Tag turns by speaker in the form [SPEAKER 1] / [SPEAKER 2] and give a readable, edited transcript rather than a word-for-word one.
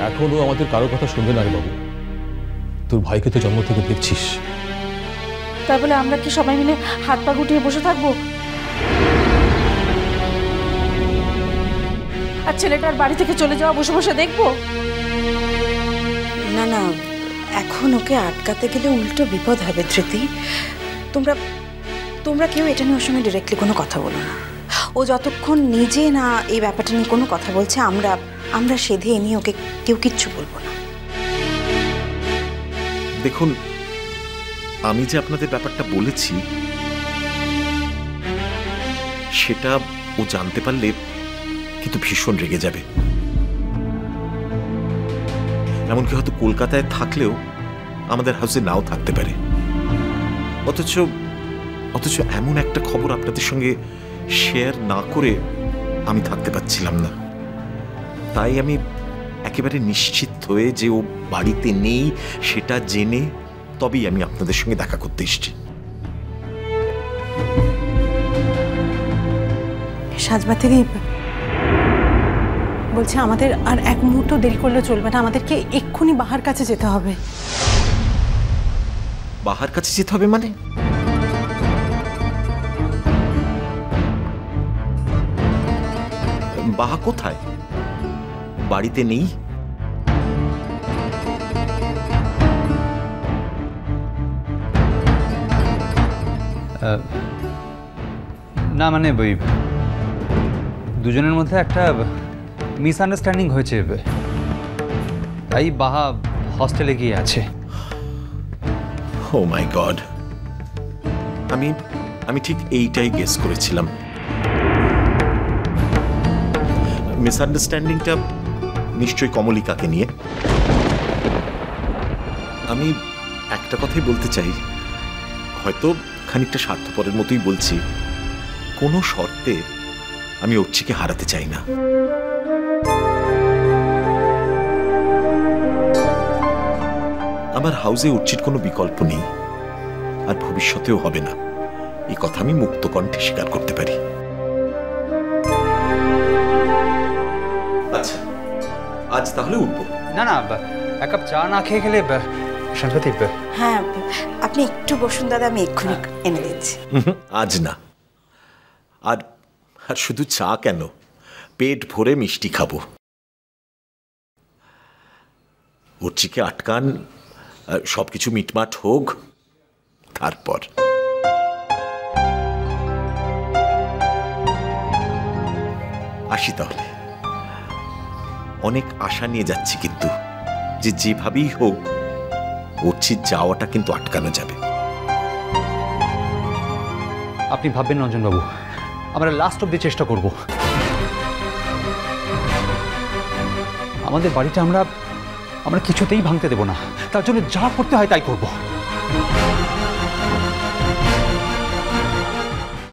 [SPEAKER 1] এখনো আমাদের কারো কথা শুনবে না রে বাবু। তোর ভাইকে তো জন্ম থেকে দেখছিস।
[SPEAKER 2] তাই বলে আমরা কি সবাই মিলে হাত পা গুটিয়ে বসে থাকবো? আর ছেলেটার বাড়ি থেকে চলে যাওয়া বসে বসে দেখবো?
[SPEAKER 3] না না, এখন ওকে আটকাতে গেলে উল্টো বিপদ হবে ধৃতি। তোমরা তোমরা কেউ এটা নিয়ে ওর সঙ্গে ডিরেক্টলি কোনো কথা বলো না। ও যতক্ষণ নিজে না এই ব্যাপারটা নিয়ে কোনো কথা বলছে, আমরা আমরা সেধে এ নিয়ে ওকে কেউ কিচ্ছু বলবো না।
[SPEAKER 4] দেখুন, আমি যে আপনাদের ব্যাপারটা বলেছি সেটা ও জানতে পারলে কিন্তু ভীষণ রেগে যাবে। এমনকি হয়তো কলকাতায় থাকলেও আমাদের হাউসে নাও থাকতে পারে। অথচ এমন একটা খবর আপনাদের সঙ্গে শেয়ার না করে আমি থাকতে পারছিলাম না। তাই আমি একেবারে নিশ্চিত হয়ে যে ও বাড়িতে নেই সেটা জেনে তবেই আমি আপনাদের সঙ্গে দেখা করতে এসেছি।
[SPEAKER 5] সাজবা থেকে বলছে আমাদের আর এক মুহূর্ত দেরি করলে চলবে না, আমাদেরকে এক্ষুনি বাহার কাছে যেতে হবে।
[SPEAKER 4] বাহার কাছে যেতে হবে মানে? বাহা কোথায়? বাড়িতে নেই?
[SPEAKER 6] না মানে ওই দুজনের মধ্যে একটা মিসআন্ডারস্ট্যান্ডিং হয়েছে, তাই বাহা হস্টেলে গিয়ে আছে।
[SPEAKER 4] ও মাই গড, আমি ঠিক এইটাই গেস করেছিলাম। মিসআন্ডারস্ট্যান্ডিংটা নিশ্চয়ই কমলিকাকে নিয়ে। আমি একটা কথাই বলতে চাই, হয়তো খানিকটা স্বার্থপরের মতোই বলছি, কোনো শর্তে আমি অর্চিকে হারাতে চাই না। আমার হাউসে অর্চির কোনো বিকল্প নেই, আর ভবিষ্যতেও হবে না। এই কথা আমি মুক্ত কণ্ঠে স্বীকার করতে পারি। আচ্ছা, আজ তাহলে উঠবো?
[SPEAKER 6] না না, এক কাপ চা না খেয়ে গেলে শান্তি।
[SPEAKER 3] হ্যাঁ, আপনি একটু বসুন দাদা, আমি এক্ষুনি এনে দিচ্ছি।
[SPEAKER 4] আজ না, আর শুধু চা কেন, পেট ভরে মিষ্টি খাবো। অর্চিকে আটকান, সবকিছু মিটমাট হোক, তারপর। আসি তাহলে। অনেক আশা নিয়ে যাচ্ছি, কিন্তু যে যেভাবেই হোক অর্চির যাওয়াটা কিন্তু আটকানো যাবে।
[SPEAKER 6] আপনি ভাববেন রঞ্জনবাবু, আমরা লাস্ট অব্দি চেষ্টা করব। আমাদের বাড়িটা আমরা কিছুতেই ভাঙতে দেব না, তার জন্য যা করতে হয় তাই করব।